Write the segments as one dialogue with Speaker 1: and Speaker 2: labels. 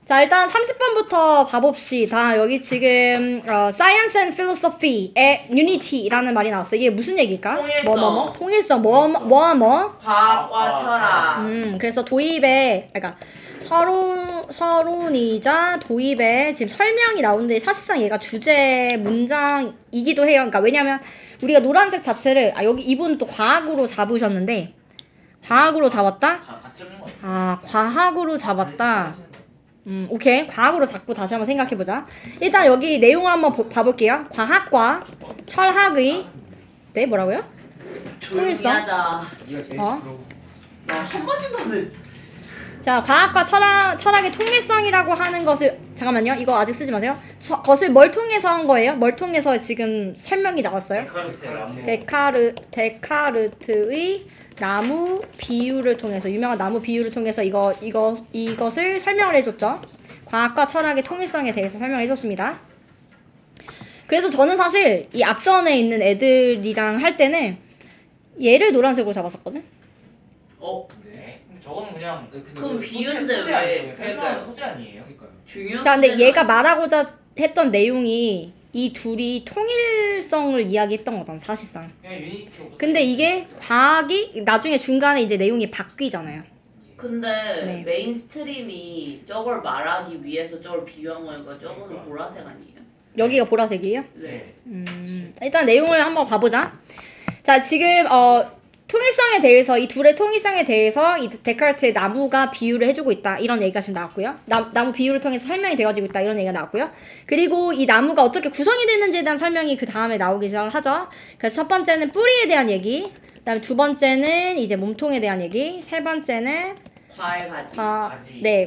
Speaker 1: 자 일단 30번부터 봐봅시다. 여기 지금 Science and Philosophy의 Unity라는 말이 나왔어. 이게 무슨 얘기일까?
Speaker 2: 통일성.
Speaker 1: 통일성
Speaker 2: 과학과 철학.
Speaker 1: 그래서 도입에 그러니까 서론이자 도입에 지금 설명이 나오는데 사실상 얘가 주제 문장이기도 해요. 그러니까 왜냐면 우리가 노란색 자체를 여기 이분은 또 과학으로 잡으셨는데 과학으로 잡았다? 과학으로 잡았다. 오케이. 과학으로 잡고 다시 한번 생각해보자. 일단 여기 내용을 한번 봐볼게요. 과학과 철학의 네 뭐라고요? 통일성.
Speaker 2: 한마디도 안 해.
Speaker 1: 자, 과학과 철학의 통일성이라고 하는 것을 잠깐만요. 이거 아직 쓰지 마세요. 것을 뭘 통해서 한 거예요? 뭘 통해서 지금 설명이 나왔어요? 데카르트의 나무 비유를 통해서 유명한 나무 비유를 통해서 이것을 설명을 해줬죠. 과학과 철학의 통일성에 대해서 설명해줬습니다. 그래서 저는 사실 이 앞전에 있는 애들이랑 할 때는 얘를 노란색으로 잡았었거든.
Speaker 3: 네. 저거는 그냥
Speaker 2: 그럼 비유인데 왜?
Speaker 3: 설명하는 소재 아니에요?
Speaker 2: 중요한.
Speaker 1: 자, 근데 얘가 말하고자 했던 내용이 이 둘이 통일성을 이야기했던 거잖아, 사실상. 근데 이게 과학이 나중에 중간에 이제 내용이 바뀌잖아요.
Speaker 2: 근데
Speaker 1: 네.
Speaker 2: 메인스트림이 저걸 말하기 위해서 저걸 비유한 거니까 저거는 보라색 아니에요?
Speaker 1: 여기가 보라색이에요?
Speaker 2: 네.
Speaker 1: 일단 내용을 한번 봐보자. 자, 지금 통일성에 대해서 이 둘의 통일성에 대해서 이 데카르트의 나무가 비유를 해주고 있다 이런 얘기가 지금 나왔고요. 나무 비유를 통해서 설명이 되어지고 있다 이런 얘기가 나왔고요. 그리고 이 나무가 어떻게 구성이 되는지에 대한 설명이 그 다음에 나오기 시작하죠. 그래서 첫 번째는 뿌리에 대한 얘기, 그다음에 두 번째는 이제 몸통에 대한 얘기, 세 번째는
Speaker 2: 과일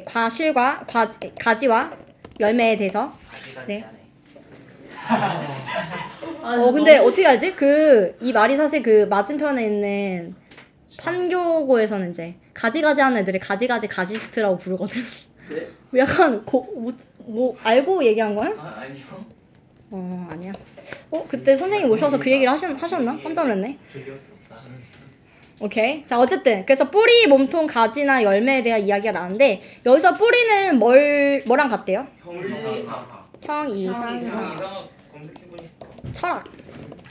Speaker 1: 과실과 가지와 열매에 대해서. 네. 근데 어떻게 알지? 이 말이 사실 그 맞은편에 있는 판교고에서는 이제 가지가지 하는 애들이 가지스트라고 부르거든.
Speaker 2: 네?
Speaker 1: 약간 뭐 알고 얘기한 거야?
Speaker 3: 아니요.
Speaker 1: 아니야. 그때 선생님 오셔서 그 얘기를 하셨나? 깜짝 놀랐네. 오케이. 자, 어쨌든 그래서 뿌리, 몸통, 가지나 열매에 대한 이야기가 나왔는데 여기서 뿌리는 뭐랑 같대요? 형이상 철학.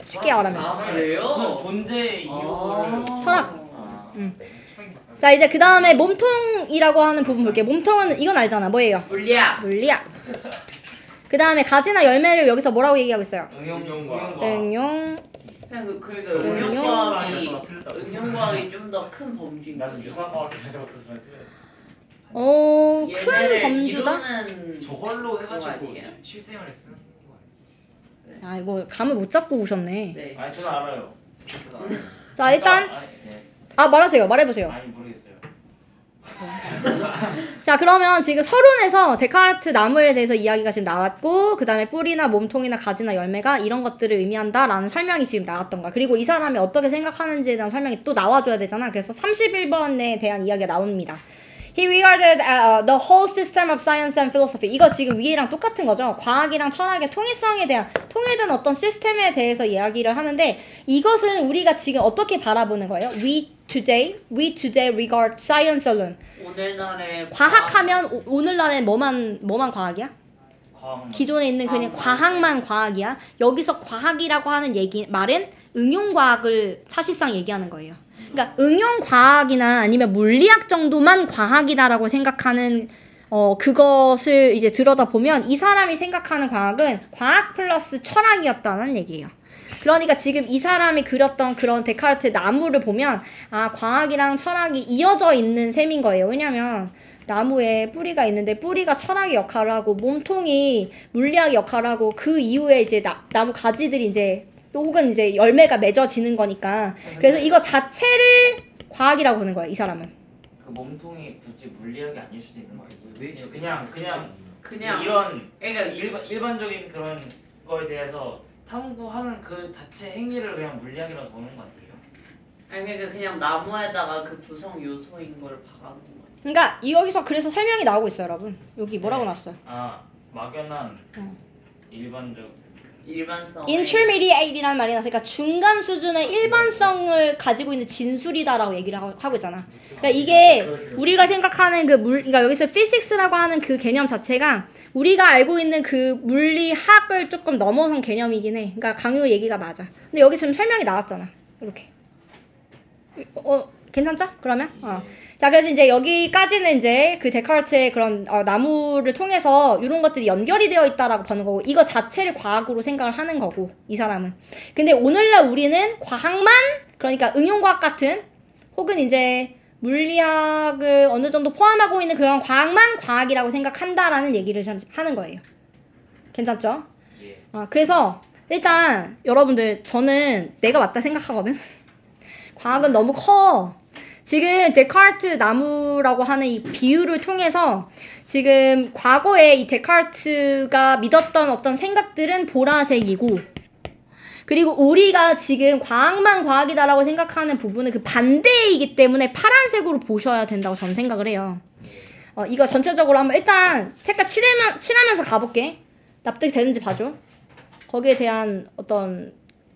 Speaker 1: 쉽게 말하면.
Speaker 2: 그래요?
Speaker 3: 존재 이유를
Speaker 1: 철학. 자, 이제 그 다음에 몸통이라고 하는 부분 볼게요. 몸통은 이건 알잖아. 뭐예요?
Speaker 2: 물리학.
Speaker 1: 그 다음에 가지나 열매를 여기서 뭐라고 얘기하고 있어요?
Speaker 3: 응용.
Speaker 2: 그러니까 응용과학이 좀 더 큰 범주인
Speaker 3: 나는
Speaker 2: 거죠.
Speaker 3: 유사과학이 가져갔던
Speaker 1: 큰 범주다?
Speaker 4: 저걸로 해가지고 실생활에 쓰는 거
Speaker 1: 이거 감을 못 잡고 오셨네.
Speaker 2: 네.
Speaker 3: 아니 저는 알아요.
Speaker 1: 자, 일단 말해보세요.
Speaker 3: 아니 모르겠어요.
Speaker 1: 자, 그러면 지금 서론에서 데카르트 나무에 대해서 이야기가 지금 나왔고 그 다음에 뿌리나 몸통이나 가지나 열매가 이런 것들을 의미한다 라는 설명이 지금 나왔던 거야. 그리고 이 사람이 어떻게 생각하는지에 대한 설명이 또 나와줘야 되잖아. 그래서 31번에 대한 이야기가 나옵니다. He regarded the whole system of science and philosophy. 이거 지금 위에랑 똑같은 거죠. 과학이랑 철학의 통일성에 대한 통일된 어떤 시스템에 대해서 이야기를 하는데 이것은 우리가 지금 어떻게 바라보는 거예요? We today regard science alone.
Speaker 2: 오늘날의
Speaker 1: 과학하면 오늘날에 뭐만 과학이야? 기존에 있는 그냥 과학만 과학이야. 여기서 과학이라고 하는 말은 응용과학을 사실상 얘기하는 거예요. 그러니까 응용과학이나 아니면 물리학 정도만 과학이다라고 생각하는 그것을 이제 들여다보면 이 사람이 생각하는 과학은 과학 플러스 철학이었다는 얘기예요. 그러니까 지금 이 사람이 그렸던 그런 데카르트 나무를 보면 과학이랑 철학이 이어져 있는 셈인 거예요. 왜냐면 나무에 뿌리가 있는데 뿌리가 철학의 역할을 하고 몸통이 물리학의 역할을 하고 그 이후에 이제 나무 가지들이 이제 또 혹은 이제 열매가 맺어지는 거니까. 그래서 이거 자체를 과학이라고 하는 거야, 이 사람은.
Speaker 3: 그 몸통이 굳이 물리학이 아닐 수도 있는 거예요. 그냥 이런 그러니까 일반적인 그런 거에 대해서 탐구하는 그 자체 행위를 그냥 물리학이라고 보는 거 아니에요?
Speaker 2: 그러니까 그냥 나무에다가 그 구성 요소인 걸 박아놓은 거예요.
Speaker 1: 그러니까 여기서 그래서 설명이 나오고 있어요, 여러분. 여기 뭐라고 나왔어요?
Speaker 3: 막연한 일반적
Speaker 2: 일반성.
Speaker 1: intermediate이라는 말이 나서 그러니까 중간 수준의 일반성을 가지고 있는 진술이다라고 얘기를 하고 있잖아. 그러니까 이게 우리가 생각하는 그러니까 여기서 physics라고 하는 그 개념 자체가 우리가 알고 있는 그 물리학을 조금 넘어선 개념이긴 해. 그러니까 강요 얘기가 맞아. 근데 여기 지금 설명이 나왔잖아. 이렇게. 괜찮죠? 그러면? 자, 그래서 이제 여기까지는 이제 그 데카르트의 그런 나무를 통해서 이런 것들이 연결이 되어 있다라고 보는 거고, 이거 자체를 과학으로 생각을 하는 거고, 이 사람은. 근데 오늘날 우리는 과학만, 그러니까 응용과학 같은, 혹은 이제 물리학을 어느 정도 포함하고 있는 그런 과학만 과학이라고 생각한다라는 얘기를 하는 거예요. 괜찮죠? 그래서 일단 여러분들, 저는 내가 맞다 생각하거든? 과학은 너무 커. 지금 데카르트 나무라고 하는 이 비유를 통해서 지금 과거에 이 데카르트가 믿었던 어떤 생각들은 보라색이고, 그리고 우리가 지금 과학만 과학이다라고 생각하는 부분은 그 반대이기 때문에 파란색으로 보셔야 된다고 저는 생각을 해요. 이거 전체적으로 한번 일단 색깔 칠하면서 가볼게. 납득되는지 봐줘. 거기에 대한 어떤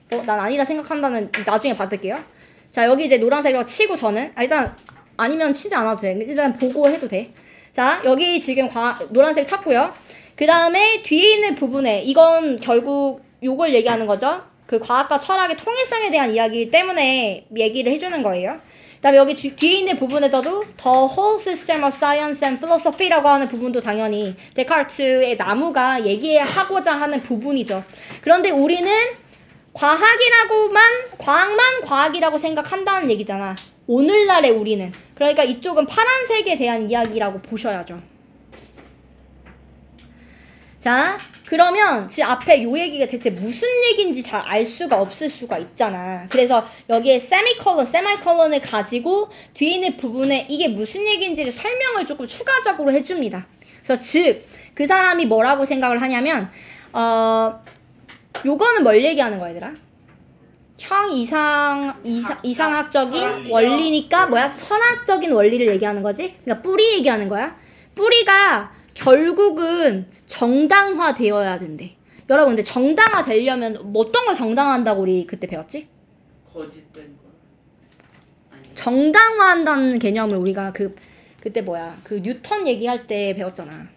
Speaker 1: 난 아니다 생각한다는 나중에 받을게요. 자, 여기 이제 노란색으로 치고 저는 일단 아니면 치지 않아도 돼. 일단 보고 해도 돼. 자, 여기 지금 노란색 쳤고요. 그 다음에 뒤에 있는 부분에 이건 결국 요걸 얘기하는 거죠. 그 과학과 철학의 통일성에 대한 이야기 때문에 얘기를 해주는 거예요. 그 다음에 여기 뒤에 있는 부분에서도 The whole system of science and philosophy라고 하는 부분도 당연히 데카르트의 나무가 얘기하고자 하는 부분이죠. 그런데 우리는 과학만 과학이라고 생각한다는 얘기잖아. 오늘날의 우리는. 그러니까 이쪽은 파란색에 대한 이야기라고 보셔야죠. 자, 그러면 지금 앞에 요 얘기가 대체 무슨 얘기인지 잘 알 수가 없을 수가 있잖아. 그래서 여기에 세미콜론을 가지고 뒤에 있는 부분에 이게 무슨 얘기인지를 설명을 조금 추가적으로 해줍니다. 그래서 즉, 그 사람이 뭐라고 생각을 하냐면 요거는 뭘 얘기하는 거야, 얘들아? 이상학적인 원리니까 뭐야? 철학적인 원리를 얘기하는 거지? 그러니까 뿌리 얘기하는 거야. 뿌리가 결국은 정당화 되어야 된대. 여러분, 근데 정당화 되려면 어떤 걸 정당화한다고 우리 그때 배웠지?
Speaker 2: 거짓된 거.
Speaker 1: 정당화한다는 개념을 우리가 그때 뭐야? 그 뉴턴 얘기할 때 배웠잖아.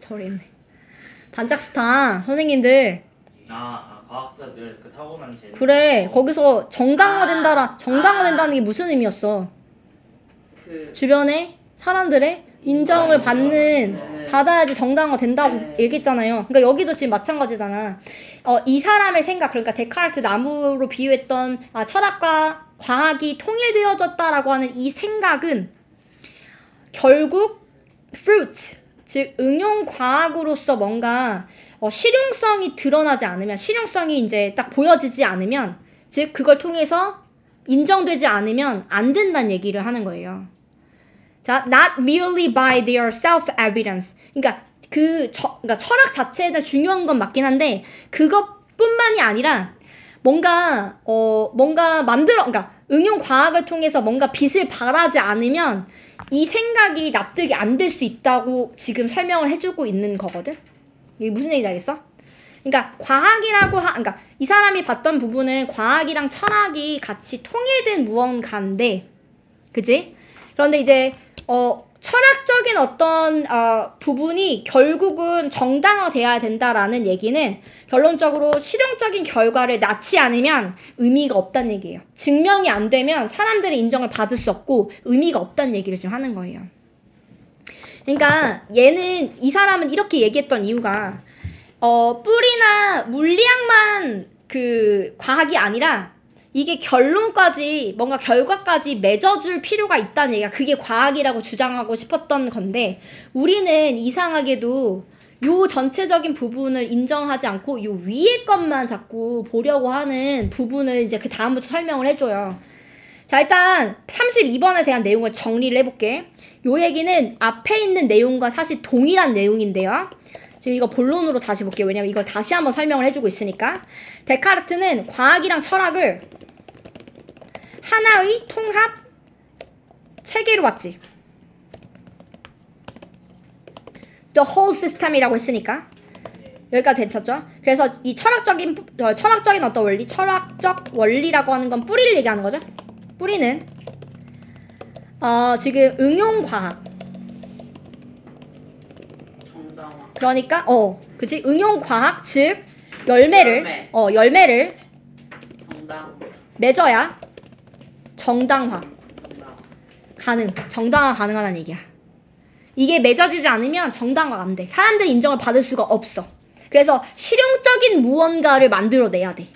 Speaker 1: 저랬네. 반짝스타 선생님들.
Speaker 3: 과학자들 그 타고난 재능.
Speaker 1: 그래, 거기서 정당화된다는 게 무슨 의미였어? 주변에 사람들의 인정을 받아야지 정당화된다고 얘기했잖아요. 그러니까 여기도 지금 마찬가지잖아. 이 사람의 생각, 그러니까 데카르트 나무로 비유했던 철학과 과학이 통일되어졌다라고 하는 이 생각은 결국 fruit, 즉 응용과학으로서 뭔가 실용성이 드러나지 않으면, 실용성이 이제 딱 보여지지 않으면, 즉 그걸 통해서 인정되지 않으면 안 된다는 얘기를 하는 거예요. 자, not merely by their self-evidence. 그러니까 그러니까 철학 자체에 대한 중요한 건 맞긴 한데 그것뿐만이 아니라 뭔가 그러니까 응용과학을 통해서 뭔가 빛을 발하지 않으면 이 생각이 납득이 안 될 수 있다고 지금 설명을 해주고 있는 거거든? 이게 무슨 얘기인지 알겠어? 그러니까 그러니까 이 사람이 봤던 부분은 과학이랑 철학이 같이 통일된 무언가인데, 그치? 그런데 이제 철학적인 어떤 부분이 결국은 정당화돼야 된다라는 얘기는 결론적으로 실용적인 결과를 낳지 않으면 의미가 없다는 얘기예요. 증명이 안 되면 사람들의 인정을 받을 수 없고 의미가 없다는 얘기를 지금 하는 거예요. 그러니까 이 사람은 이렇게 얘기했던 이유가 뿌리나 물리학만 그 과학이 아니라 이게 결론까지 뭔가 결과까지 맺어줄 필요가 있다는 얘기가 그게 과학이라고 주장하고 싶었던 건데, 우리는 이상하게도 요 전체적인 부분을 인정하지 않고 요 위에 것만 자꾸 보려고 하는 부분을 이제 그 다음부터 설명을 해줘요. 자, 일단 32번에 대한 내용을 정리를 해볼게. 요 얘기는 앞에 있는 내용과 사실 동일한 내용인데요. 지금 이거 본론으로 다시 볼게요. 왜냐면 이걸 다시 한번 설명을 해주고 있으니까. 데카르트는 과학이랑 철학을 하나의 통합 체계로 봤지. the whole system이라고 했으니까 여기까지 괜찮죠? 그래서 이 철학적인 어떤 원리, 철학적 원리라고 하는 건 뿌리를 얘기하는 거죠. 뿌리는 지금 응용과학.
Speaker 2: 정당화.
Speaker 1: 그러니까 그치? 응용과학 즉 열매를
Speaker 2: 정당.
Speaker 1: 맺어야 정당화 가능하다는 얘기야. 이게 맺어지지 않으면 정당화가 안 돼. 사람들의 인정을 받을 수가 없어. 그래서 실용적인 무언가를 만들어내야 돼.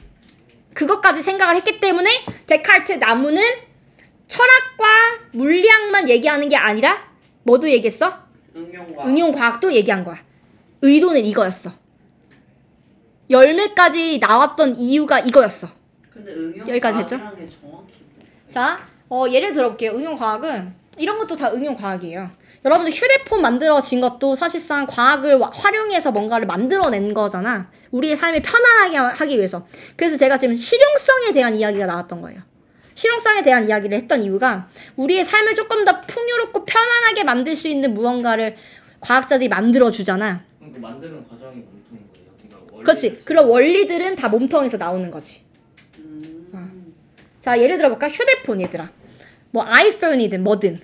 Speaker 1: 그것까지 생각을 했기 때문에 데카르트 나무는 철학과 물리학만 얘기하는 게 아니라 뭐도 얘기했어? 응용과학도 얘기한 거야. 의도는 이거였어. 열매까지 나왔던 이유가 이거였어.
Speaker 2: 근데
Speaker 1: 여기까지 됐죠? 자, 예를 들어볼게요. 응용과학은 이런 것도 다 응용과학이에요. 여러분들 휴대폰 만들어진 것도 사실상 과학을 활용해서 뭔가를 만들어낸 거잖아. 우리의 삶을 편안하게 하기 위해서. 그래서 제가 지금 실용성에 대한 이야기가 나왔던 거예요. 실용성에 대한 이야기를 했던 이유가 우리의 삶을 조금 더 풍요롭고 편안하게 만들 수 있는 무언가를 과학자들이 만들어주잖아.
Speaker 3: 그럼 그 만드는 과정이 몸통인 거예요? 그러니까
Speaker 1: 그렇지. 그런 원리들은 다 몸통에서 나오는 거지. 자, 예를 들어볼까? 휴대폰 얘들아. 뭐 아이폰이든 뭐든.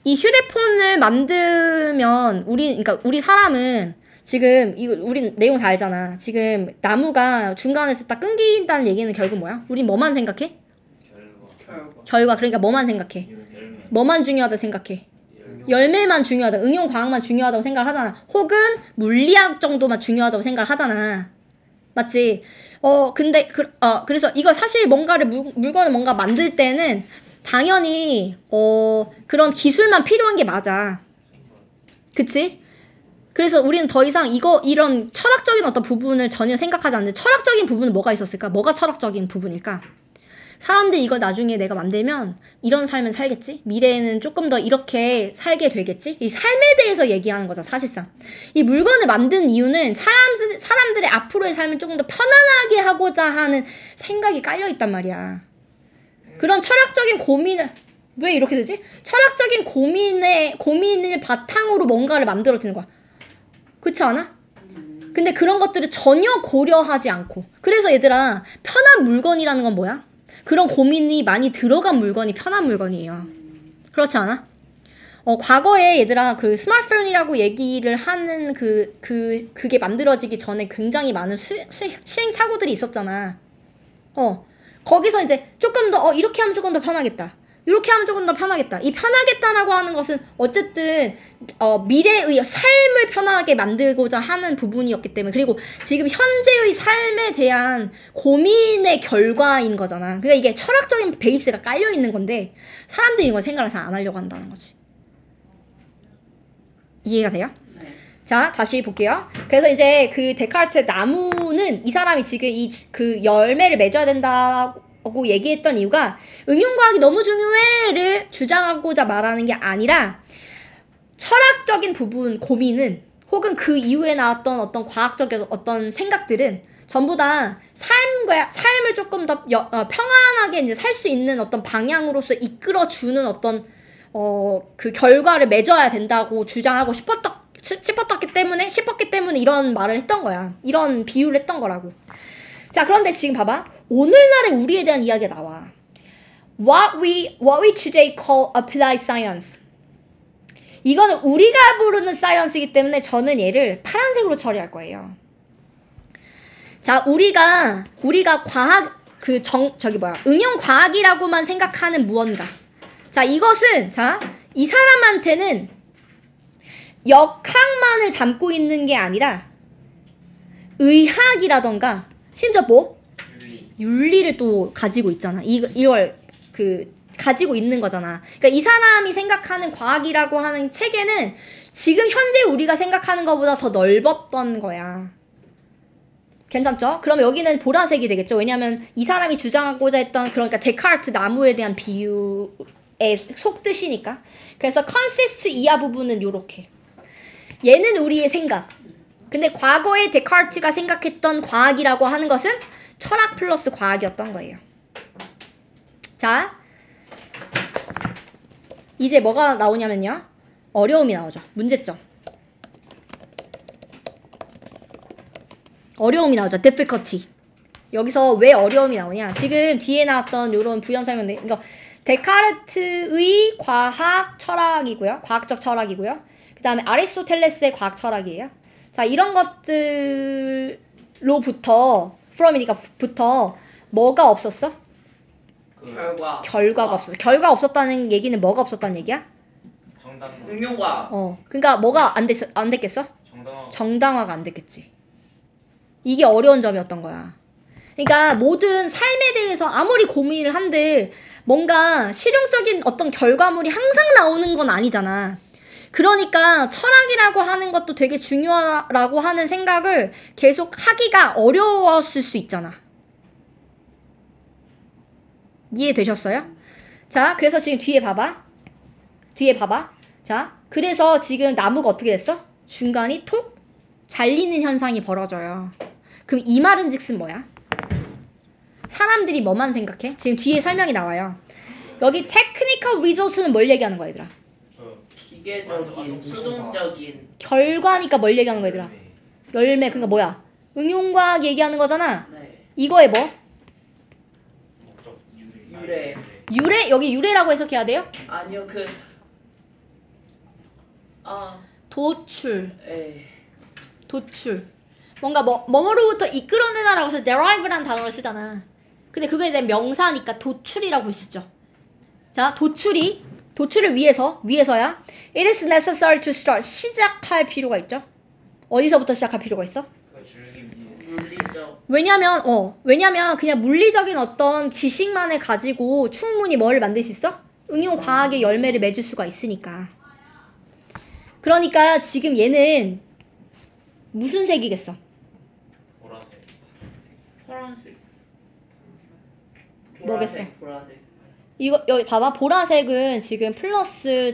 Speaker 1: 이 휴대폰을 만들면 우리 사람은 지금 우리 내용 다 알잖아. 지금 나무가 중간에서 딱 끊긴다는 얘기는 결국 뭐야? 우린 뭐만 생각해? 결과. 그러니까 뭐만 생각해? 뭐만 중요하다 생각해? 열매만 중요하다. 응용과학만 중요하다고 생각을 하잖아. 혹은 물리학 정도만 중요하다고 생각을 하잖아. 맞지? 근데 그래서 이거 사실 뭔가를 물건을 뭔가 만들 때는 당연히 그런 기술만 필요한 게 맞아. 그치? 그래서 우리는 더 이상 이런 철학적인 어떤 부분을 전혀 생각하지 않는데, 철학적인 부분은 뭐가 있었을까? 뭐가 철학적인 부분일까? 사람들이 이걸 나중에 내가 만들면 이런 삶을 살겠지? 미래에는 조금 더 이렇게 살게 되겠지? 이 삶에 대해서 얘기하는 거죠, 사실상. 이 물건을 만든 이유는 사람들의 앞으로의 삶을 조금 더 편안하게 하고자 하는 생각이 깔려있단 말이야. 그런 철학적인 고민을, 왜 이렇게 되지? 철학적인 고민을 바탕으로 뭔가를 만들어지는 거야. 그렇지 않아? 근데 그런 것들을 전혀 고려하지 않고. 그래서 얘들아, 편한 물건이라는 건 뭐야? 그런 고민이 많이 들어간 물건이 편한 물건이에요. 그렇지 않아? 과거에 얘들아, 그 스마트폰이라고 얘기를 하는 그게 만들어지기 전에 굉장히 많은 시행착오들이 있었잖아. 거기서 이제 조금 더 이렇게 하면 조금 더 편하겠다. 이렇게 하면 조금 더 편하겠다. 이 편하겠다라고 하는 것은 어쨌든 미래의 삶을 편하게 만들고자 하는 부분이었기 때문에, 그리고 지금 현재의 삶에 대한 고민의 결과인 거잖아. 그러니까 이게 철학적인 베이스가 깔려 있는 건데 사람들이 이걸 생각을 잘 안 하려고 한다는 거지. 이해가 돼요? 자, 다시 볼게요. 그래서 이제 그 데카르트 나무는 이 사람이 지금 그 열매를 맺어야 된다고 얘기했던 이유가 응용과학이 너무 중요해를 주장하고자 말하는 게 아니라, 철학적인 부분, 고민은, 혹은 그 이후에 나왔던 어떤 과학적인 어떤 생각들은 전부 다 삶을 조금 더 평안하게 이제 살 수 있는 어떤 방향으로서 이끌어주는 어떤 그 결과를 맺어야 된다고 주장하고 싶었기 때문에 이런 말을 했던 거야. 이런 비유를 했던 거라고. 자, 그런데 지금 봐봐. 오늘날의 우리에 대한 이야기가 나와. What we today call applied science. 이거는 우리가 부르는 사이언스이기 때문에 저는 얘를 파란색으로 처리할 거예요. 자, 우리가 과학, 응용 과학이라고만 생각하는 무언가. 자, 이것은, 이 사람한테는 역학만을 담고 있는 게 아니라 의학이라던가 심지어 윤리를 또 가지고 있잖아. 이걸 가지고 있는 거잖아. 그러니까 이 사람이 생각하는 과학이라고 하는 체계는 지금 현재 우리가 생각하는 것보다 더 넓었던 거야. 괜찮죠? 그럼 여기는 보라색이 되겠죠. 왜냐하면 이 사람이 주장하고자 했던, 그러니까 데카르트 나무에 대한 비유의 속뜻이니까. 그래서 consist 이하 부분은 요렇게. 얘는 우리의 생각. 근데 과거에 데카르트가 생각했던 과학이라고 하는 것은 철학 플러스 과학이었던 거예요. 자, 이제 뭐가 나오냐면요. 어려움이 나오죠. 문제점. 어려움이 나오죠. difficulty. 여기서 왜 어려움이 나오냐? 지금 뒤에 나왔던 요런 부연 설명, 이거 데카르트의 과학 철학이고요. 과학적 철학이고요. 그 다음에 아리스토텔레스의 과학 철학이에요. 자, 이런 것들로부터 from이니까부터 뭐가 없었어? 결과가 없었어. 결과 없었다는 얘기는 뭐가 없었다는 얘기야?
Speaker 2: 응용과.
Speaker 1: 그러니까 뭐가 안 됐겠어? 정당화가 안 됐겠지. 이게 어려운 점이었던 거야. 그러니까 모든 삶에 대해서 아무리 고민을 한들 뭔가 실용적인 어떤 결과물이 항상 나오는 건 아니잖아. 그러니까 철학이라고 하는 것도 되게 중요하라고 하는 생각을 계속 하기가 어려웠을 수 있잖아. 이해되셨어요? 자, 그래서 지금 뒤에 봐봐. 자, 그래서 지금 나무가 어떻게 됐어? 중간이 톡 잘리는 현상이 벌어져요. 그럼 이 말은즉슨 뭐야? 사람들이 뭐만 생각해? 지금 뒤에 설명이 나와요. 여기 technical results는 뭘 얘기하는 거야, 얘들아?
Speaker 2: 기계적인, 수동적인
Speaker 1: 결과니까 뭘 얘기하는 거야, 얘들아? 열매. 그러니까 뭐야? 응용과학 얘기하는 거잖아.
Speaker 2: 네.
Speaker 1: 이거에 뭐?
Speaker 2: 유래.
Speaker 1: 유래? 여기 유래라고 해석해야 돼요?
Speaker 2: 아니요,
Speaker 1: 도출.
Speaker 2: 에이.
Speaker 1: 도출. 뭔가 뭐뭐로부터 이끌어내다라고 해서 derive라는 단어를 쓰잖아. 근데 그거에 대한 명사니까 도출이라고 볼 수 있죠. 자, 도출을 위해서야. It is necessary to start. 시작할 필요가 있죠. 어디서부터 시작할 필요가 있어?
Speaker 2: 물리적.
Speaker 1: 왜냐면 그냥 물리적인 어떤 지식만을 가지고 충분히 뭐를 만들 수 있어? 응용 과학의 열매를 맺을 수가 있으니까. 그러니까 지금 얘는 무슨 색이겠어?
Speaker 2: 파란색.
Speaker 1: 뭐겠어?
Speaker 2: 보라색.
Speaker 1: 이거 여기 봐봐. 보라색은 지금 플러스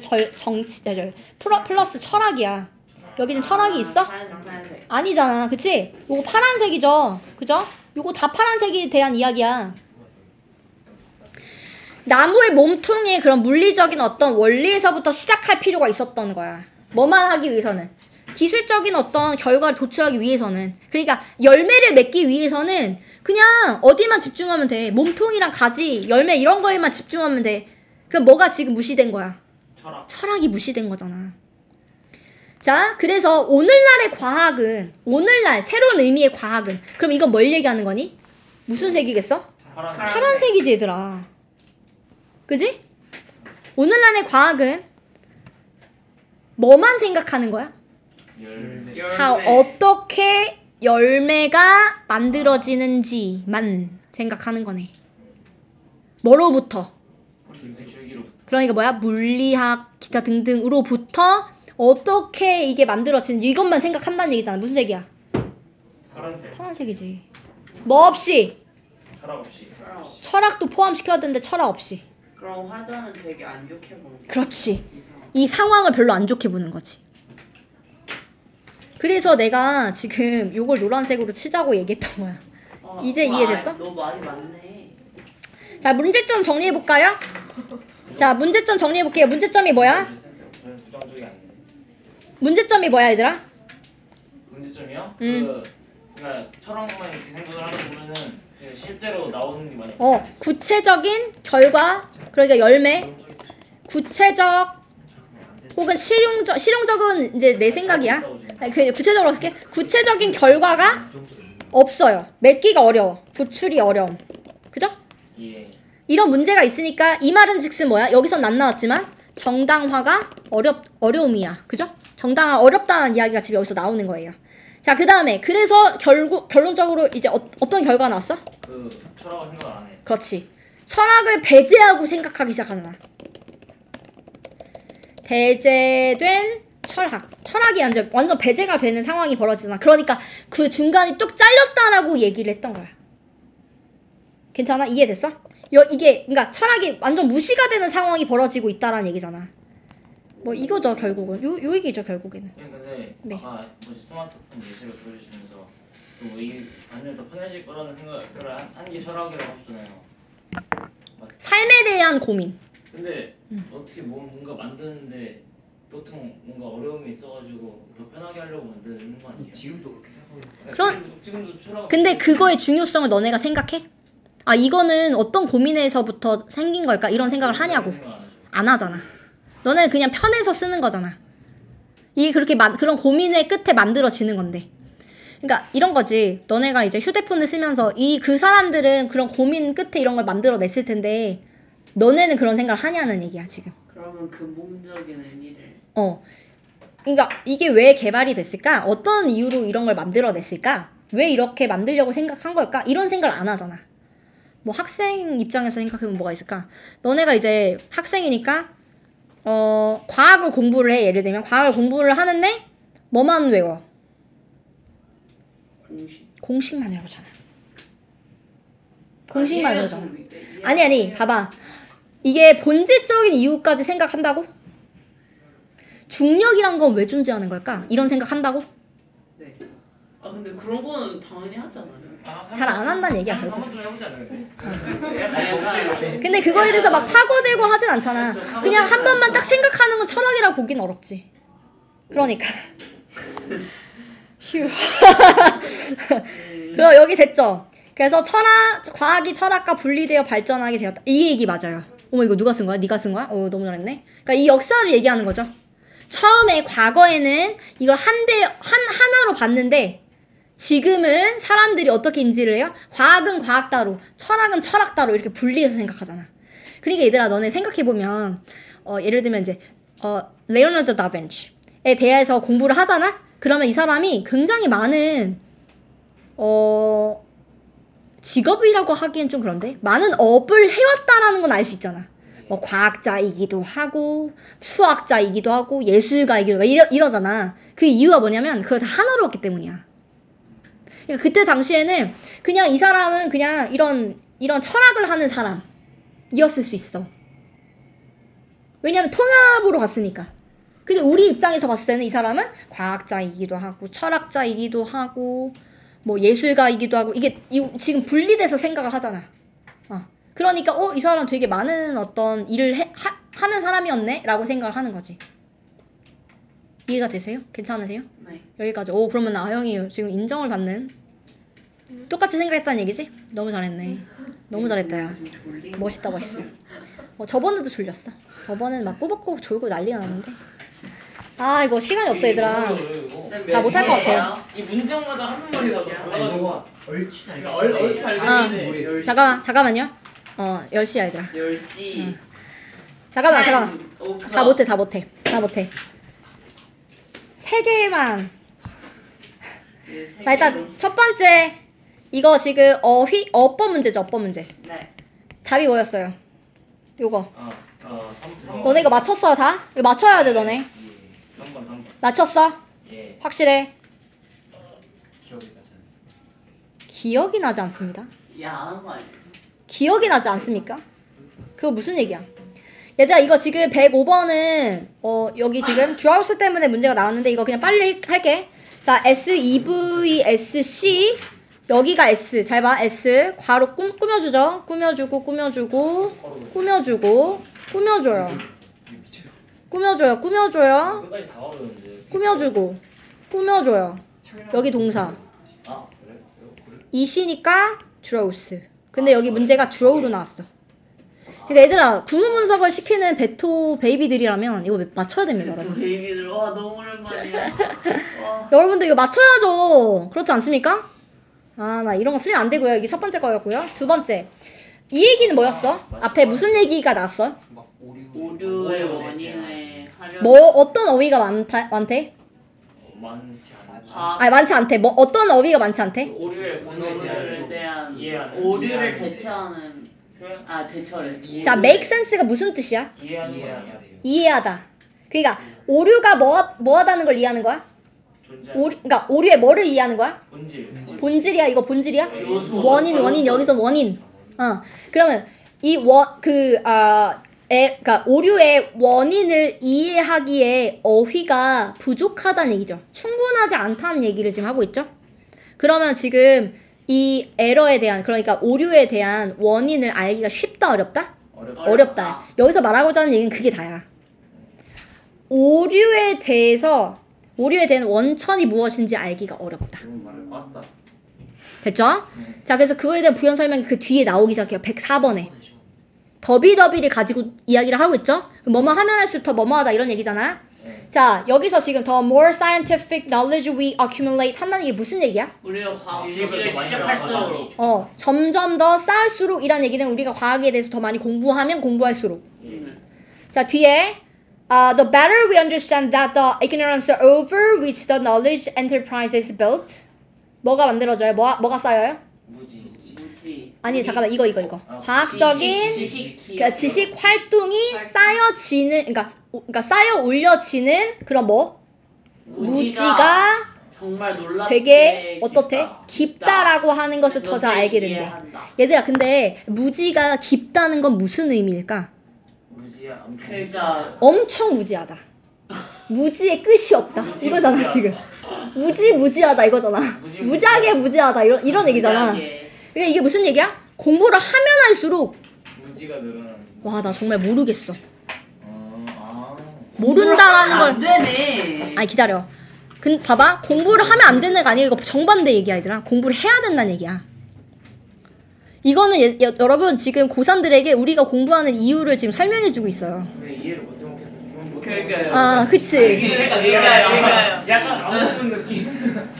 Speaker 1: 플러스 철학이야. 여기 지금 철학이 있어?
Speaker 2: 파란색.
Speaker 1: 아니잖아. 그치? 요거 파란색이죠. 그죠? 요거 다 파란색에 대한 이야기야. 나무의 몸통의 그런 물리적인 어떤 원리에서부터 시작할 필요가 있었던 거야. 뭐만 하기 위해서는. 기술적인 어떤 결과를 도출하기 위해서는. 그러니까 열매를 맺기 위해서는 그냥 어디만 집중하면 돼. 몸통이랑 가지, 열매 이런 거에만 집중하면 돼. 그럼 뭐가 지금 무시된 거야? 철학이 무시된 거잖아. 자, 그래서 오늘날의 과학은, 오늘날 새로운 의미의 과학은, 그럼 이건 뭘 얘기하는 거니? 무슨 색이겠어? 파란색이지, 얘들아. 그지? 오늘날의 과학은 뭐만 생각하는 거야? 어떻게 열매가 만들어지는지만 생각하는 거네. 뭐로부터? 그러니까 뭐야? 물리학, 기타 등등으로부터 어떻게 이게 만들어지는지 이것만 생각한다는 얘기잖아. 무슨 색이야? 파란색이지. 뭐 없이?
Speaker 3: 철학 없이.
Speaker 1: 철학도 포함시켜야 되는데 철학 없이.
Speaker 2: 그럼 화자는 되게 안 좋게 보는 거야.
Speaker 1: 그렇지. 이 상황을 별로 안 좋게 보는 거지. 그래서 내가 지금 요걸 노란색으로 치자고 얘기했던 거야. 이제 이해됐어?
Speaker 2: 너 말이 많네.
Speaker 1: 자, 문제점 정리해볼까요? 자, 문제점 정리해볼게요. 문제점이 뭐야? 문제점이 뭐야, 얘들아?
Speaker 3: 문제점이요? 그러니까 철학만 이렇게 생각을 하다 보면은 실제로 나오는 게 많이
Speaker 1: 구체적인 결과, 그러니까 열매, 구체적 혹은 실용적은 이제 내 생각이야. 아니, 그 구체적으로 쓸게. 구체적인 결과가 없어요. 맺기가 어려워. 도출이 어려움. 그죠?
Speaker 3: 예.
Speaker 1: 이런 문제가 있으니까 이 말은즉슨 뭐야? 여기선 안 나왔지만 정당화가 어려움이야. 그죠? 정당화 어렵다는 이야기가 지금 여기서 나오는 거예요. 자, 그 다음에 그래서 결론적으로 이제 어떤 결과가 나왔어?
Speaker 3: 철학을 생각 안 해.
Speaker 1: 그렇지. 철학을 배제하고 생각하기 시작하잖아. 배제된 철학이 완전 배제가 되는 상황이 벌어지잖아. 그러니까 그 중간이 뚝 잘렸다라고 얘기를 했던 거야. 괜찮아? 이해됐어? 이게 그러니까 철학이 완전 무시가 되는 상황이 벌어지고 있다라는 얘기잖아. 뭐 이거죠 결국은. 요 얘기죠 결국에는.
Speaker 3: 근데
Speaker 1: 네.
Speaker 3: 아까 스마트폰 예시를 보여주시면서 이 완전 더 편해질 거라는 생각을 한 게 철학이라고 하셨잖아요.
Speaker 1: 삶에 대한 고민.
Speaker 3: 근데 어떻게 뭔가 만드는데 보통 뭔가 어려움이 있어가지고 더 편하게 하려고 만드는 거 아니에요?
Speaker 4: 지금도 그렇게 생각하고
Speaker 1: 그런
Speaker 3: 지금도 철학.
Speaker 1: 근데 그거의 중요성을 너네가 생각해? 아 이거는 어떤 고민에서부터 생긴 걸까? 이런 생각을 하냐고.
Speaker 3: 생각 안 하죠.
Speaker 1: 안 하잖아. 너네는 그냥 편해서 쓰는 거잖아. 이게 그렇게 그런 고민의 끝에 만들어지는 건데. 그러니까 이런 거지. 너네가 이제 휴대폰을 쓰면서 그 사람들은 그런 고민 끝에 이런 걸 만들어냈을 텐데 너네는 그런 생각을 하냐는 얘기야 지금.
Speaker 2: 그러면 근본적인 의미를.
Speaker 1: 그러니까 이게 왜 개발이 됐을까? 어떤 이유로 이런 걸 만들어냈을까? 왜 이렇게 만들려고 생각한 걸까? 이런 생각을 안 하잖아. 뭐 학생 입장에서 생각해보면 뭐가 있을까? 너네가 이제 학생이니까 과학을 공부를 해. 예를 들면 과학을 공부를 하는데 뭐만 외워? 공식만 외우잖아. 공식만 외우잖아. 아니 봐봐. 이게 본질적인 이유까지 생각한다고? 중력이란 건 왜 존재하는 걸까? 이런 생각한다고?
Speaker 2: 네. 아 근데 그런 거는 당연히 하잖아요.
Speaker 1: 잘 안 한다는 얘기야.
Speaker 3: 한번 좀 해보지 않아요?
Speaker 1: 근데 그거에 대해서 막 파고들고 하진 않잖아. 그냥 한 번만 딱 생각하는 건 철학이라고 보긴 어렵지. 그러니까. 휴. 그럼 여기 됐죠? 그래서 과학이 철학과 분리되어 발전하게 되었다. 이 얘기 맞아요. 어머 이거 누가 쓴 거야? 네가 쓴 거야? 너무 잘했네. 그러니까 이 역사를 얘기하는 거죠. 처음에 과거에는 이걸 하나로 봤는데 지금은 사람들이 어떻게 인지를 해요? 과학은 과학 따로, 철학은 철학 따로 이렇게 분리해서 생각하잖아. 그러니까 얘들아 너네 생각해보면 예를 들면 이제 레오나르도 다빈치에 대해서 공부를 하잖아? 그러면 이 사람이 굉장히 많은 직업이라고 하기엔 좀 그런데 많은 업을 해왔다라는 건 알 수 있잖아. 뭐 과학자이기도 하고 수학자이기도 하고 예술가이기도 하고 이러잖아. 그 이유가 뭐냐면 그걸 다 하나로 했기 때문이야. 그러니까 그때 당시에는 그냥 이 사람은 그냥 이런 철학을 하는 사람이었을 수 있어. 왜냐면 통합으로 갔으니까. 근데 우리 입장에서 봤을 때는 이 사람은 과학자이기도 하고 철학자이기도 하고 뭐 예술가이기도 하고 이게 지금 분리돼서 생각을 하잖아. 그러니까 이 사람 되게 많은 어떤 일을 하는 사람이었네? 라고 생각을 하는 거지. 이해가 되세요? 괜찮으세요?
Speaker 2: 네.
Speaker 1: 여기까지. 그러면 아영이 지금 인정을 받는 똑같이 생각했다는 얘기지? 너무 잘했네. 너무 잘했다 야. 멋있다. 저번에도 졸렸어. 저번엔 막 꾸벅꾸벅 졸고 난리가 났는데. 이거 시간이 없어 얘들아. 다 못할 것 같아요.
Speaker 3: 이 문장마다 한 마리가
Speaker 4: 이거 얼추
Speaker 3: 알겠는데.
Speaker 1: 잠깐만요. 10시야 얘들아.
Speaker 2: 10시.
Speaker 1: 잠깐만. 다 못해. 3개만. 자 일단 첫 번째 이거 지금 어법 문제죠. 어법 문제.
Speaker 2: 네.
Speaker 1: 답이 뭐였어요? 요거.
Speaker 3: 3번.
Speaker 1: 너네 이거 맞췄어요 다? 이거 맞춰야 돼 너네.
Speaker 3: 3번.
Speaker 1: 맞췄어?
Speaker 3: 예.
Speaker 1: 확실해?
Speaker 4: 기억이 나지 않습니다.
Speaker 1: 기억이 나지 않습니다.
Speaker 2: 야, 안 한 거 아니에요?
Speaker 1: 기억이 나지 않습니까? 그거 무슨 얘기야? 얘들아 이거 지금 105번은 여기 지금 주하우스 때문에 문제가 나왔는데 이거 그냥 빨리 할게. 자 SEVSC 여기가 S 잘 봐. S 괄호 꾸며주죠. 꾸며줘요.
Speaker 3: 끝까지 다 어려운데.
Speaker 1: 꾸며줘요. 여기 동사.
Speaker 3: 그래?
Speaker 1: 이시니까 드로우스. 근데 여기 문제가 드로우로 나왔어. 그러니까 얘들아 구문 분석을 시키는 베이비들이라면 이거 맞춰야 됩니다 여러분.
Speaker 2: 베이비들 와 너무 오랜만이야. 와.
Speaker 1: 여러분도 이거 맞춰야죠. 그렇지 않습니까? 나 이런 거 쓰면 안 되고요. 이게 첫 번째 거였고요. 두 번째 이 얘기는 뭐였어? 앞에 무슨 얘기가 나왔어?
Speaker 2: 오류의 원인을 하려는
Speaker 1: 뭐 어떤 어휘가 많대?
Speaker 3: 많지 않아.
Speaker 2: 과학
Speaker 1: 많지 않대. 뭐 어떤 어휘가 많지 않대?
Speaker 3: 오류의
Speaker 2: 오류에 대한
Speaker 3: 이해하는
Speaker 2: 오류를
Speaker 3: 이해하는
Speaker 2: 대처하는
Speaker 3: 표현?
Speaker 2: 대처를
Speaker 1: 자, make sense가 무슨 뜻이야?
Speaker 3: 이해하는 거 아니야?
Speaker 1: 이해하다. 그러니까 오류가 뭐하다는 걸 이해하는 거야?
Speaker 3: 존재.
Speaker 1: 그러니까 오류의 뭐를 이해하는 거야?
Speaker 3: 본질.
Speaker 1: 본질이야. 이거 본질이야?
Speaker 2: 요소.
Speaker 1: 원인 여기서 원인. 그러면 그러니까 오류의 원인을 이해하기에 어휘가 부족하다는 얘기죠. 충분하지 않다는 얘기를 지금 하고 있죠. 그러면 지금 이 에러에 대한 그러니까 오류에 대한 원인을 알기가 쉽다 어렵다? 어렵다. 여기서 말하고자 하는 얘기는 그게 다야. 오류에 대한 원천이 무엇인지 알기가 어렵다.
Speaker 3: 말을 꿨다.
Speaker 1: 됐죠? 자, 그래서 그거에 대한 부연 설명이 그 뒤에 나오기 시작해요. 104번에. 더비더비를 가지고 이야기를 하고 있죠? 뭐뭐 하면 할수록 더 뭐뭐하다 이런 얘기잖아. 자, 여기서 지금 the more scientific knowledge we accumulate 한다는 게 무슨 얘기야?
Speaker 2: 우리가 과학 지식을 시작할수록
Speaker 1: 점점 더 쌓을수록 이란 얘기는 우리가 과학에 대해서 더 많이 공부하면 공부할수록. 자, 뒤에 the better we understand that the ignorance over which the knowledge enterprise is built. 뭐가 만들어져요? 뭐가 쌓여요?
Speaker 3: 무지.
Speaker 1: 아니, 잠깐만, 이거. 과학적인 지식 활동이 쌓여지는, 그러니까 쌓여 올려지는 그런 무지가
Speaker 2: 정말 놀랍게
Speaker 1: 되게 어떻대? 깊다라고 하는 것을 더 잘 알게 된대.
Speaker 2: 이해한다.
Speaker 1: 얘들아, 근데 무지가 깊다는 건 무슨 의미일까?
Speaker 3: 무지야.
Speaker 2: 그러니까
Speaker 1: 엄청 무지하다. 무지의 끝이 없다. 이거잖아, 지금. 무지하다 이거잖아. 무지하게 무지하다 이런 얘기잖아. 그러니까 이게 무슨 얘기야? 공부를 하면 할수록
Speaker 3: 무지가 늘어나는.
Speaker 1: 와, 나 정말 모르겠어. 모른다라는 걸.
Speaker 2: 안 되네.
Speaker 1: 아니, 기다려. 봐봐. 공부를 하면 안 되는 거 아니야. 이거 정반대 얘기야, 얘들아. 공부를 해야 된다는 얘기야. 이거는 여러분 지금 고3들에게 우리가 공부하는 이유를 지금 설명해주고 있어요.
Speaker 3: 왜 이해를 못 해먹겠다.
Speaker 2: 그러니까요.
Speaker 1: 아, 그치.
Speaker 2: 그러니까요.
Speaker 3: 약간 아무튼 느낌.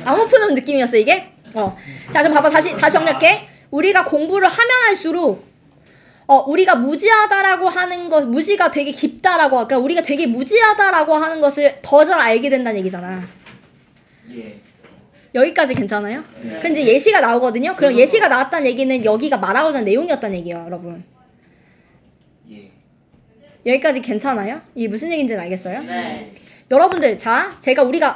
Speaker 1: 암호 푸는 느낌이었어, 이게? 자, 그럼 봐봐. 다시 정리할게. 우리가 공부를 하면 할수록 우리가 무지하다라고 하는 것, 무지가 되게 깊다라고, 그러니까 우리가 되게 무지하다라고 하는 것을 더 잘 알게 된다는 얘기잖아.
Speaker 3: 예.
Speaker 1: 여기까지 괜찮아요? 그럼 이제 예시가 나오거든요? 그럼 예시가 나왔다는 얘기는 여기가 말하고자 하는 내용이었다는 얘기예요, 여러분.
Speaker 3: 예.
Speaker 1: 여기까지 괜찮아요? 이게 무슨 얘기인지는 알겠어요?
Speaker 2: 네.
Speaker 1: 여러분들, 자,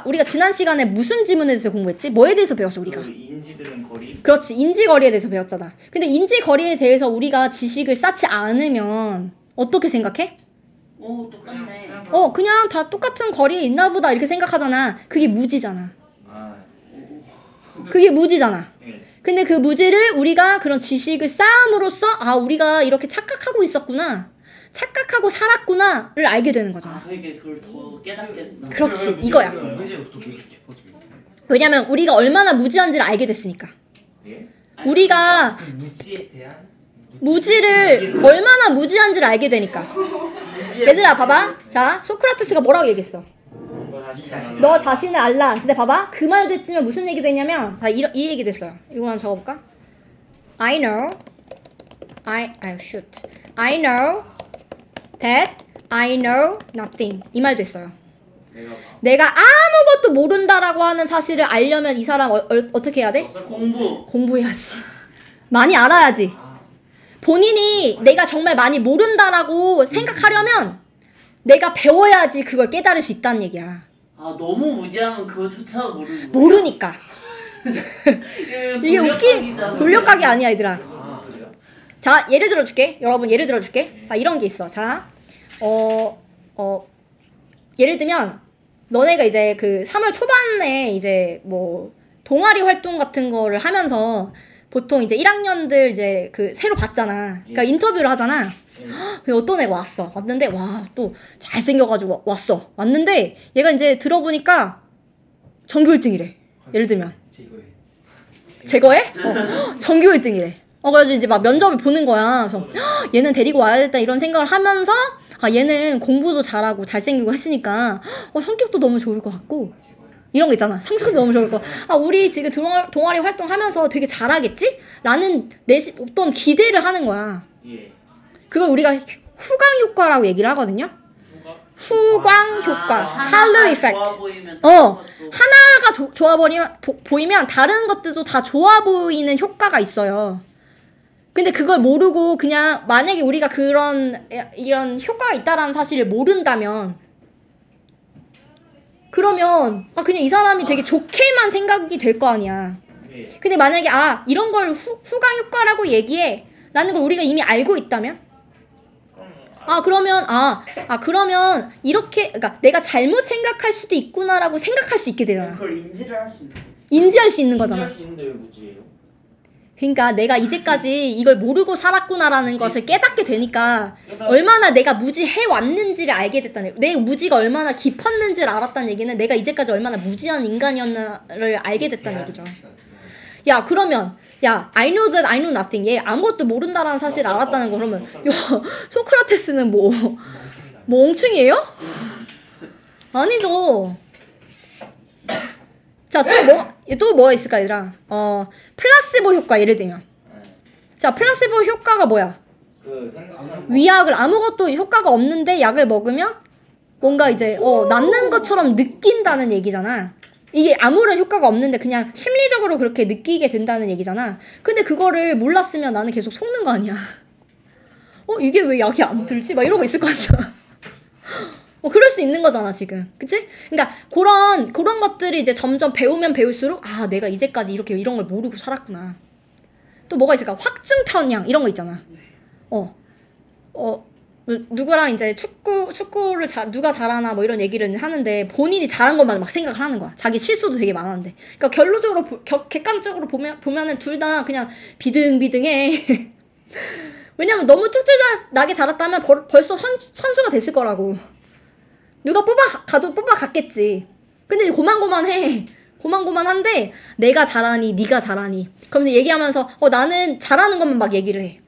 Speaker 1: 우리가 지난 시간에 무슨 지문에 대해서 공부했지? 뭐에 대해서 배웠어, 우리가?
Speaker 3: 인지들은 거리.
Speaker 1: 그렇지, 인지거리에 대해서 배웠잖아. 근데 인지거리에 대해서 우리가 지식을 쌓지 않으면 어떻게 생각해?
Speaker 2: 오, 똑같네.
Speaker 1: 그냥 다 똑같은 거리에 있나 보다 이렇게 생각하잖아. 그게 무지잖아. 그게 무지잖아. 근데 그 무지를 우리가 그런 지식을 쌓음으로써 우리가 이렇게 착각하고 있었구나. 착각하고 살았구나를 알게 되는 거잖아.
Speaker 2: 그게 그걸 더 깨닫게 된다.
Speaker 1: 그렇지, 이거야.
Speaker 5: 무지가 또 무지 깊어져.
Speaker 1: 왜냐면 우리가 얼마나 무지한지를 알게 됐으니까.
Speaker 3: 예?
Speaker 1: 우리가
Speaker 5: 그 무지에 대한
Speaker 1: 무지를 얼마나 무지한지를 알게 되니까. 얘들아, 봐봐. 자, 소크라테스가 뭐라고 얘기했어? 너 자신을 알라. 근데 봐봐. 그 말도 했지만 무슨 얘기도 했냐면, 자, 이 얘기도 했어요. 이거 한번 적어볼까? I know that I know nothing. 이 말도 했어요. 내가 아무것도 모른다라고 하는 사실을 알려면 이 사람 어떻게 해야 돼? 공부해야지. 많이 알아야지. 본인이 내가 정말 많이 모른다라고 생각하려면 내가 배워야지 그걸 깨달을 수 있다는 얘기야.
Speaker 2: 너무 무지하면 그거조차
Speaker 1: 모르니까. 이게 돌려가기 아니야, 얘들아. 자, 예를 들어줄게. 여러분, 예를 들어줄게. 자, 이런 게 있어. 자, 예를 들면 너네가 이제 그 3월 초반에 이제 뭐 동아리 활동 같은 거를 하면서 보통 이제 1학년들 이제 그 새로 봤잖아. 그러니까 인터뷰를 하잖아. 근데 어떤 애가 왔는데 와, 또 잘생겨가지고 왔는데 얘가 이제 들어보니까 전교 1등이래. 예를 들면 제거해? 전교 1등이래. 그래가지고 이제 막 면접을 보는 거야. 그래서 얘는 데리고 와야겠다 이런 생각을 하면서 얘는 공부도 잘하고 잘생기고 했으니까 성격도 너무 좋을 것 같고 이런 거 있잖아. 성적도 너무 좋을 것 같고 우리 지금 동아리 활동하면서 되게 잘하겠지? 라는 어떤 기대를 하는 거야. 그걸 우리가 후광 효과라고 얘기를 하거든요. 후광 효과, 할로 이펙트. 하나가 좋아 보이면 다른 것들도 다 좋아 보이는 효과가 있어요. 근데 그걸 모르고 그냥 만약에 우리가 이런 효과가 있다라는 사실을 모른다면 그러면 그냥 이 사람이 되게 좋게만 생각이 될 거 아니야. 근데 만약에 이런 걸 후광 효과라고 얘기해 라는 걸 우리가 이미 알고 있다면 그러면 이렇게 그러니까 내가 잘못 생각할 수도 있구나라고 생각할 수 있게 되잖아.
Speaker 2: 그걸 인지를 할 수 있는 거지.
Speaker 1: 인지할 수 있는 거잖아.
Speaker 3: 인지할 수 있는데 왜 무지예요?
Speaker 1: 그러니까 내가 이제까지 이걸 모르고 살았구나라는 것을 깨닫게 되니까 얼마나 내가 무지해왔는지를 알게 됐다는, 내 무지가 얼마나 깊었는지를 알았다는 얘기는 내가 이제까지 얼마나 무지한 인간이었나를 알게 됐다는 얘기죠. 야 그러면 야 I know that I know nothing, 얘 아무것도 모른다라는 사실을 알았다는 거 그러면 야 소크라테스는 뭐 멍충이에요? 아니죠. 자, 또 뭐가 있을까, 얘들아? 플라시보 효과, 예를 들면. 자, 플라시보 효과가 뭐야? 위약을, 아무것도 효과가 없는데 약을 먹으면 뭔가 이제, 낫는 것처럼 느낀다는 얘기잖아. 이게 아무런 효과가 없는데 그냥 심리적으로 그렇게 느끼게 된다는 얘기잖아. 근데 그거를 몰랐으면 나는 계속 속는 거 아니야. 이게 왜 약이 안 들지? 막 이러고 있을 거 아니야. 그럴 수 있는 거잖아, 지금. 그치? 그러니까, 그런 것들이 이제 점점 배우면 배울수록, 아, 내가 이제까지 이런 걸 모르고 살았구나. 또 뭐가 있을까? 확증 편향, 이런 거 있잖아. 누구랑 이제 축구를 누가 잘하나 뭐 이런 얘기를 하는데, 본인이 잘한 것만 막 생각을 하는 거야. 자기 실수도 되게 많았는데. 그러니까 결론적으로, 객관적으로 보면은 둘 다 그냥 비등비등해. 왜냐면 너무 뚝뚝나게 잘했다면 벌써 선수가 됐을 거라고. 누가 뽑아갔겠지. 근데 고만고만해. 고만고만한데 내가 잘하니 네가 잘하니 그러면서 얘기하면서 나는 잘하는 것만 막 얘기를 해.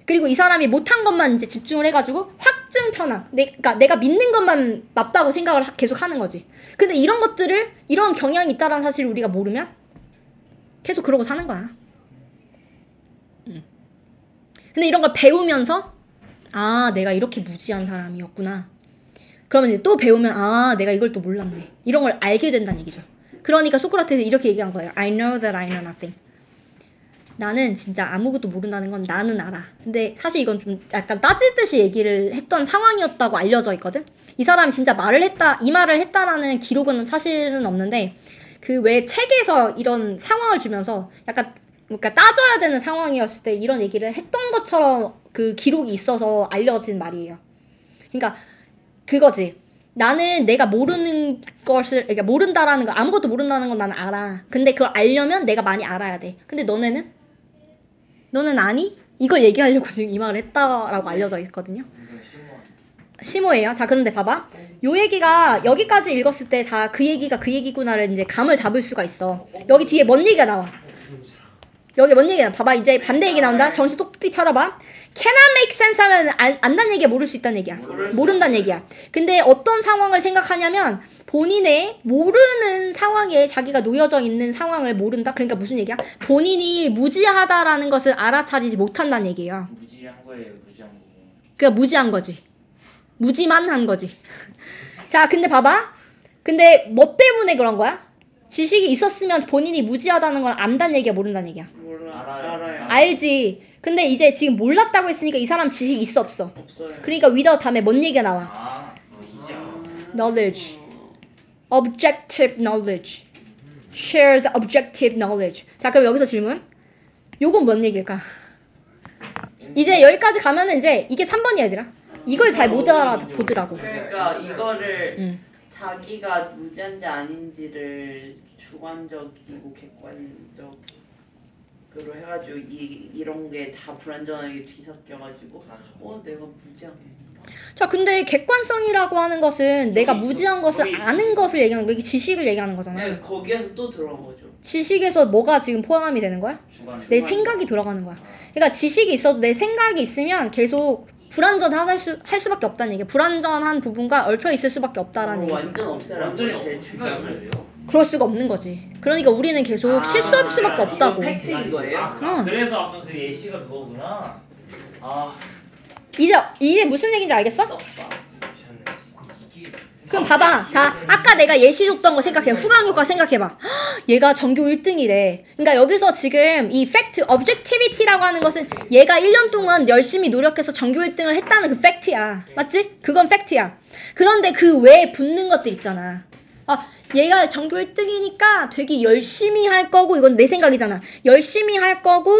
Speaker 1: 그리고 이 사람이 못한 것만 이제 집중을 해가지고 확증 편향. 그러니까 내가 믿는 것만 맞다고 생각을 계속 하는 거지. 근데 이런 것들을, 이런 경향이 있다라는 사실을 우리가 모르면 계속 그러고 사는 거야. 근데 이런 걸 배우면서 아, 내가 이렇게 무지한 사람이었구나. 그러면 이제 또 배우면 아, 내가 이걸 또 몰랐네. 이런 걸 알게 된다는 얘기죠. 그러니까 소크라테스 이렇게 얘기한 거예요. I know that I know nothing. 나는 진짜 아무것도 모른다는 건 나는 알아. 근데 사실 이건 좀 약간 따지듯이 얘기를 했던 상황이었다고 알려져 있거든. 이 사람이 진짜 이 말을 했다라는 기록은 사실은 없는데 그 왜 책에서 이런 상황을 주면서 약간 그러니까 따져야 되는 상황이었을 때 이런 얘기를 했던 것처럼 그 기록이 있어서 알려진 말이에요. 그러니까 그거지. 나는 내가 모르는 것을, 그러니까 모른다라는 거, 아무것도 모른다는 건 나는 알아. 근데 그걸 알려면 내가 많이 알아야 돼. 근데 너는 아니? 이걸 얘기하려고 지금 이 말을 했다라고 알려져 있거든요. 심오해요. 자, 그런데 봐봐. 요 얘기가 여기까지 읽었을 때 다 그 얘기가 그 얘기구나를 이제 감을 잡을 수가 있어. 여기 뒤에 뭔 얘기가 나와? 여기 뭔 얘기야? 봐봐. 이제 반대 얘기 나온다. 정신 똑똑히 차려봐. Can I make sense 하면 안다는 얘기야? 모를 수 있다는 얘기야? 모른다는 얘기야. 근데 어떤 상황을 생각하냐면 본인의 모르는 상황에 자기가 놓여져 있는 상황을 모른다? 그러니까 무슨 얘기야? 본인이 무지하다라는 것을 알아차리지 못한다는 얘기예요.
Speaker 3: 무지한 거예요. 무지한 거.
Speaker 1: 그러니까 무지한 거지. 무지만 한 거지. 자, 근데 봐봐. 근데 뭐 때문에 그런 거야? 지식이 있었으면 본인이 무지하다는 걸 안다는 얘기야, 모른다는 얘기야?
Speaker 2: 알아요.
Speaker 1: 알지. 근데 이제 지금 몰랐다고 했으니까 이 사람 지식이 있어 없어?
Speaker 2: 없어요.
Speaker 1: 그러니까 without 다음에 뭔 얘기가 나와?
Speaker 3: 이제 알았어.
Speaker 1: knowledge. objective knowledge. shared objective knowledge. 자, 그럼 여기서 질문. 요건 뭔 얘기일까? 이제 여기까지 가면은 이제 이게 3번이야, 얘들아. 이걸 잘 못 알아보더라고.
Speaker 2: 그러니까 이거를 자기가 무지한지 아닌지를 주관적이고 객관적으로 해가지고 이런 게 다 불안전하게 뒤섞여가지고 내가 무지하게.
Speaker 1: 자, 근데 객관성이라고 하는 것은 내가 무지한 것을 아는 것을 얘기하는 거야. 이게 지식을 얘기하는 거잖아.
Speaker 2: 네, 거기에서 또 들어간 거죠.
Speaker 1: 지식에서 뭐가 지금 포함이 되는 거야? 내 생각이 들어가는 거야. 그러니까 지식이 있어도 내 생각이 있으면 계속 불안전할 수밖에 없다는 얘기야. 불안전한 부분과 얽혀 있을 수밖에 없다라는 얘기지.
Speaker 2: 완전 없애라는 게 제일 중요해요.
Speaker 1: 그럴 수가 없는 거지. 그러니까 우리는 계속 실수할 수밖에 없다고.
Speaker 2: 팩트인 거예요?
Speaker 3: 그래서 아까 그 예시가 그거구나.
Speaker 1: 이제 무슨 얘기인지 알겠어?
Speaker 2: 떡밥.
Speaker 1: 그럼 봐봐. 자, 아까 내가 예시 줬던 거 생각해. 후광효과 생각해봐. 얘가 전교 1등이래. 그러니까 여기서 지금 이 팩트, objectivity라고 하는 것은 얘가 1년 동안 열심히 노력해서 전교 1등을 했다는 그 팩트야. 맞지? 그건 팩트야. 그런데 그 외에 붙는 것들 있잖아. 얘가 전교 1등이니까 되게 열심히 할 거고, 이건 내 생각이잖아. 열심히 할 거고,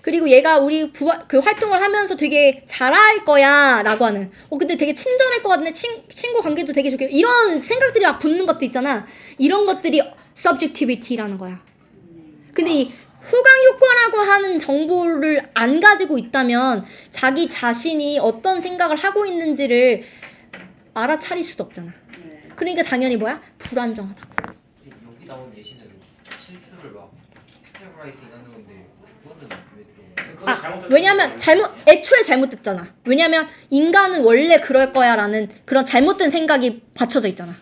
Speaker 1: 그리고 얘가 우리 그 활동을 하면서 되게 잘할 거야 라고 하는, 근데 되게 친절할 것 같은데 친구 관계도 되게 좋게, 이런 생각들이 막 붙는 것도 있잖아. 이런 것들이 subjectivity라는 거야. 근데 이 후광 효과라고 하는 정보를 안 가지고 있다면 자기 자신이 어떤 생각을 하고 있는지를 알아차릴 수도 없잖아.
Speaker 2: 네.
Speaker 1: 그러니까 당연히 뭐야? 불안정하다.
Speaker 5: 여기 나온 예시는 실수를 막 캐테고라이징 하는 건데 그거는 왜 들어?
Speaker 1: 왜냐면 애초에 잘못됐잖아. 왜냐면 인간은 원래 그럴 거야라는 그런 잘못된 생각이 받쳐져 있잖아.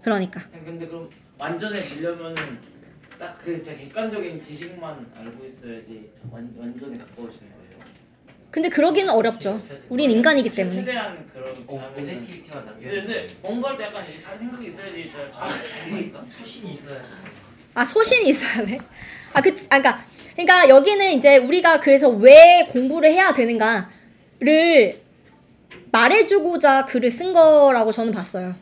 Speaker 1: 그러니까.
Speaker 3: 근데 그럼 완전해지려면은 딱 그 진짜 객관적인 지식만 알고 있어야지 완전히 가까워지는 거예요.
Speaker 1: 근데 그러기는 어렵죠. 우린 인간이기 때문에.
Speaker 3: 최대한 그런
Speaker 5: 오브젝티비티만 남겨.
Speaker 3: 근데 공부할 때 약간 잘 생각이 있어야지 잘.
Speaker 5: 그러니까 소신이 있어야 돼.
Speaker 1: 아, 소신이 있어야 돼. 그러니까 여기는 이제 우리가 그래서 왜 공부를 해야 되는가를 말해주고자 글을 쓴 거라고 저는 봤어요.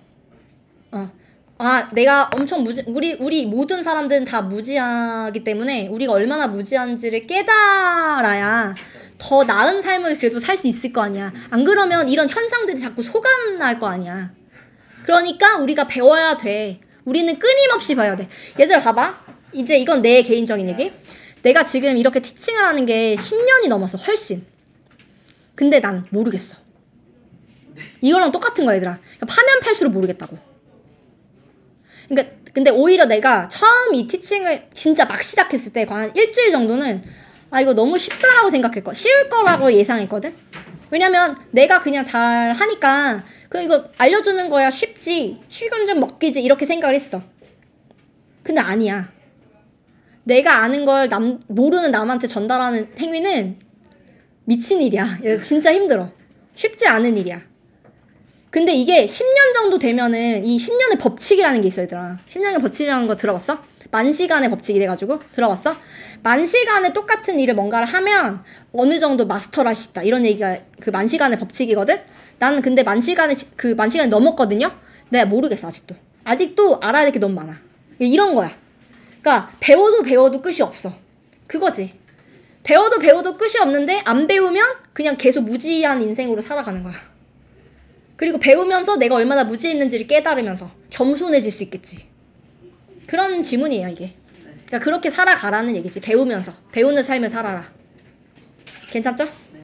Speaker 1: 내가 엄청 우리 모든 사람들은 다 무지하기 때문에 우리가 얼마나 무지한지를 깨달아야 더 나은 삶을 그래도 살 수 있을 거 아니야. 안 그러면 이런 현상들이 자꾸 속아날 거 아니야. 그러니까 우리가 배워야 돼. 우리는 끊임없이 배워야 돼. 얘들아 봐봐. 이제 이건 내 개인적인 얘기. 내가 지금 이렇게 티칭을 하는 게 10년이 넘었어. 훨씬. 근데 난 모르겠어. 이거랑 똑같은 거야 얘들아. 그러니까 파면 팔수록 모르겠다고. 그러니까 근데 오히려 내가 처음 이 티칭을 진짜 막 시작했을 때 한 일주일 정도는 이거 너무 쉽다라고 생각했거든. 쉬울 거라고 예상했거든. 왜냐면 내가 그냥 잘 하니까 그럼 이거 알려주는 거야 쉽지. 쉬운 좀 먹기지 이렇게 생각을 했어. 근데 아니야. 내가 아는 걸 모르는 남한테 전달하는 행위는 미친 일이야. 진짜 힘들어. 쉽지 않은 일이야. 근데 이게 10년 정도 되면은 이 10년의 법칙이라는 게 있어 얘들아. 10년의 법칙이라는 거 들어봤어? 만시간의 법칙이 돼가지고 들어봤어? 만시간에 똑같은 일을 뭔가를 하면 어느 정도 마스터를 할 수 있다. 이런 얘기가 그 만시간의 법칙이거든? 나는 근데 만시간이 넘었거든요? 내가 모르겠어 아직도 알아야 될 게 너무 많아. 이런 거야. 그러니까 배워도 끝이 없어. 그거지. 배워도 끝이 없는데 안 배우면 그냥 계속 무지한 인생으로 살아가는 거야. 그리고 배우면서 내가 얼마나 무지했는지를 깨달으면서 겸손해질 수 있겠지. 그런 지문이에요 이게. 그러니까 그렇게 살아가라는 얘기지. 배우면서. 배우는 삶을 살아라. 괜찮죠?